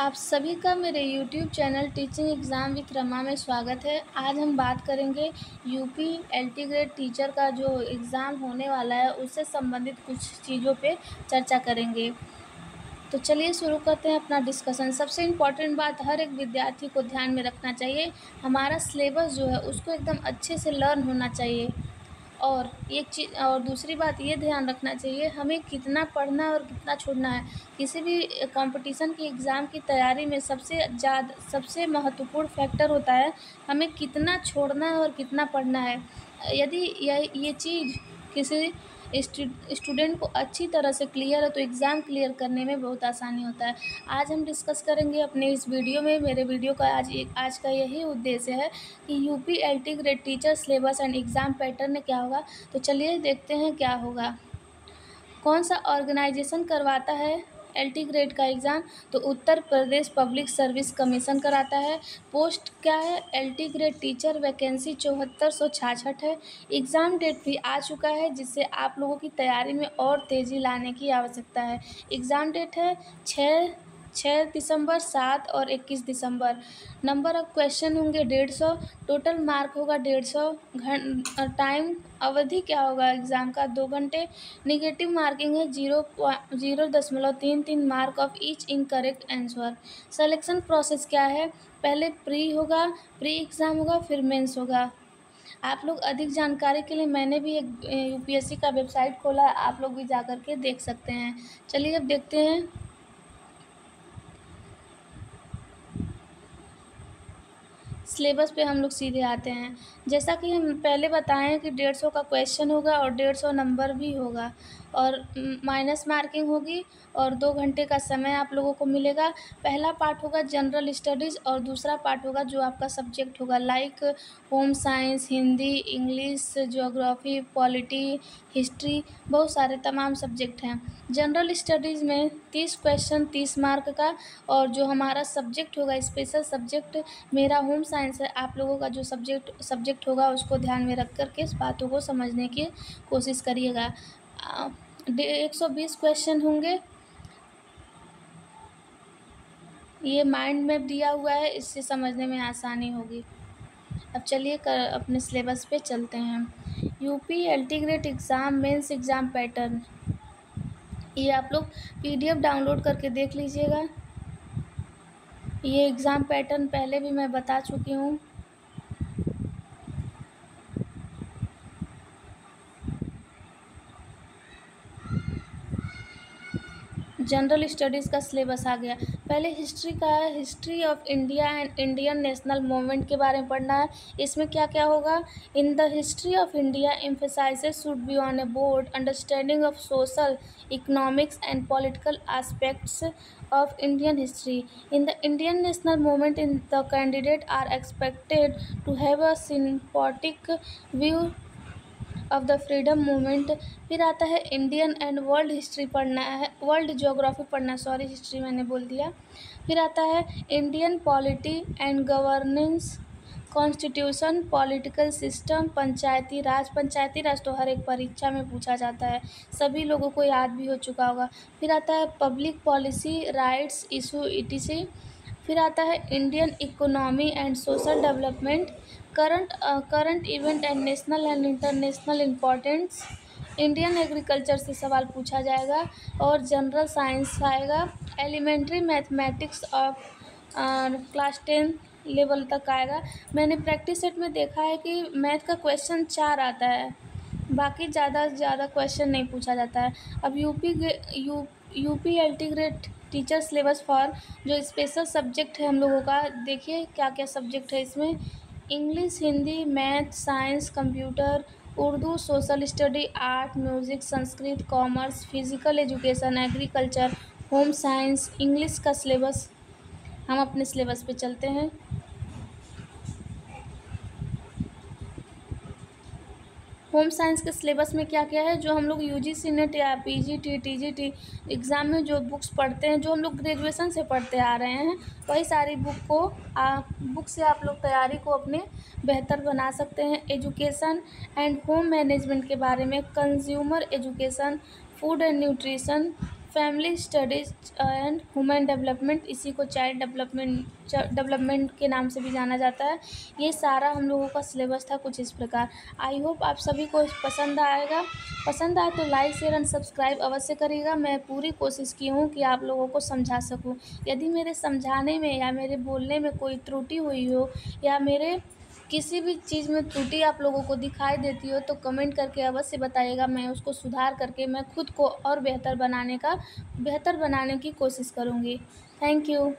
आप सभी का मेरे YouTube channel teaching exam with Rama में स्वागत है। आज हम बात करेंगे यूपी एलटी ग्रेड टीचर का जो एग्ज़ाम होने वाला है उससे संबंधित कुछ चीज़ों पे चर्चा करेंगे। तो चलिए शुरू करते हैं अपना डिस्कशन। सबसे इम्पॉर्टेंट बात हर एक विद्यार्थी को ध्यान में रखना चाहिए, हमारा सिलेबस जो है उसको एकदम अच्छे से लर्न होना चाहिए। और एक चीज़ और दूसरी बात ये ध्यान रखना चाहिए हमें कितना पढ़ना है और कितना छोड़ना है। किसी भी कंपटीशन की एग्ज़ाम की तैयारी में सबसे महत्वपूर्ण फैक्टर होता है हमें कितना छोड़ना है और कितना पढ़ना है। यदि ये चीज़ किसी स्टूडेंट को अच्छी तरह से क्लियर है तो एग्ज़ाम क्लियर करने में बहुत आसानी होता है। आज हम डिस्कस करेंगे अपने इस वीडियो में। मेरे वीडियो का आज का यही उद्देश्य है कि UP LT grade teacher syllabus and exam pattern क्या होगा। तो चलिए देखते हैं क्या होगा। कौन सा ऑर्गेनाइजेशन करवाता है एलटी ग्रेड का एग्ज़ाम? तो Uttar Pradesh public service commission कराता है। पोस्ट क्या है? LT grade teacher. वैकेंसी 7466 है। एग्ज़ाम डेट भी आ चुका है जिससे आप लोगों की तैयारी में और तेज़ी लाने की आवश्यकता है। एग्ज़ाम डेट है 6 दिसंबर, 7 और 21 दिसंबर। नंबर ऑफ़ क्वेश्चन होंगे 150। टोटल मार्क होगा 150। टाइम अवधि क्या होगा एग्ज़ाम का? 2 घंटे। नेगेटिव मार्किंग है 0.33 mark of each incorrect answer. Selection process क्या है? पहले प्री एग्ज़ाम होगा, फिर मेंस होगा। आप लोग अधिक जानकारी के लिए मैंने भी एक यूपीएससी का वेबसाइट खोला है, आप लोग भी जा कर के देख सकते हैं। चलिए अब देखते हैं। सिलेबस पे हम लोग सीधे आते हैं। जैसा कि हम पहले बताएं कि 150 का क्वेश्चन होगा और 150 नंबर भी होगा और माइनस मार्किंग होगी और 2 घंटे का समय आप लोगों को मिलेगा। पहला पार्ट होगा जनरल स्टडीज़ और दूसरा पार्ट होगा जो आपका सब्जेक्ट होगा like home science, Hindi, English, geography, polity, history, बहुत सारे तमाम सब्जेक्ट हैं। जनरल स्टडीज़ में 30 क्वेश्चन 30 मार्क का और जो हमारा सब्जेक्ट होगा स्पेशल सब्जेक्ट मेरा होम साइंस है, आप लोगों का जो सब्जेक्ट होगा उसको ध्यान में रख कर के इस बातों को समझने की कोशिश करिएगा। 120 क्वेश्चन होंगे। ये माइंड मैप दिया हुआ है, इससे समझने में आसानी होगी। अब चलिए अपने सिलेबस पे चलते हैं। UP LT grade exam mains exam pattern, ये आप लोग पीडीएफ डाउनलोड करके देख लीजिएगा। ये एग्ज़ाम पैटर्न पहले भी मैं बता चुकी हूँ। जनरल स्टडीज़ का सिलेबस आ गया। पहले हिस्ट्री का है, history of India and Indian national movement के बारे में पढ़ना है। इसमें क्या क्या होगा? In the history of India emphasises should be on A board understanding of social, economics and political aspects of Indian history. In the Indian national movement, the candidate are expected to have a sympathetic view of the freedom movement. फिर आता है Indian and world history पढ़ना है, world geography पढ़ना, sorry history मैंने बोल दिया। फिर आता है Indian polity and governance, constitution, political system, panchayati raj तो हर एक परीक्षा में पूछा जाता है, सभी लोगों को याद भी हो चुका होगा। फिर आता है public policy, rights issue etc. फिर आता है Indian economy and social development, current event and national and international importance. Indian agriculture से सवाल पूछा जाएगा और जनरल साइंस आएगा। Elementary mathematics of class 10 level तक आएगा। मैंने प्रैक्टिस सेट में देखा है कि मैथ का क्वेश्चन 4 आता है, बाकी ज़्यादा से ज़्यादा क्वेश्चन नहीं पूछा जाता है। अब UP LT grade teacher syllabus for जो स्पेशल सब्जेक्ट है हम लोगों का, देखिए क्या क्या सब्जेक्ट है इसमें। English, Hindi, math, science, computer, Urdu, social study, art, music, Sanskrit, commerce, physical education, agriculture, home science, English का सिलेबस। हम अपने सिलेबस पे चलते हैं। होम साइंस के सिलेबस में क्या क्या है जो हम लोग यूजीसी नेट या पीजीटी टीजीटी एग्ज़ाम में जो बुक्स पढ़ते हैं, जो हम लोग ग्रेजुएशन से पढ़ते आ रहे हैं, वही सारी बुक से आप लोग तैयारी को अपने बेहतर बना सकते हैं। एजुकेशन एंड होम मैनेजमेंट के बारे में, consumer education, food and nutrition, family studies and human development, इसी को चाइल्ड डेवलपमेंट के नाम से भी जाना जाता है। ये सारा हम लोगों का सिलेबस था कुछ इस प्रकार। आई होप आप सभी को पसंद आएगा। पसंद आए तो लाइक शेयर एंड सब्सक्राइब अवश्य करिएगा। मैं पूरी कोशिश की हूँ कि आप लोगों को समझा सकूँ। यदि मेरे समझाने में या मेरे बोलने में कोई त्रुटि हुई हो या मेरे किसी भी चीज़ में त्रुटि आप लोगों को दिखाई देती हो तो कमेंट करके अवश्य बताइएगा। मैं उसको सुधार करके मैं खुद को और बेहतर बनाने की कोशिश करूँगी। Thank you.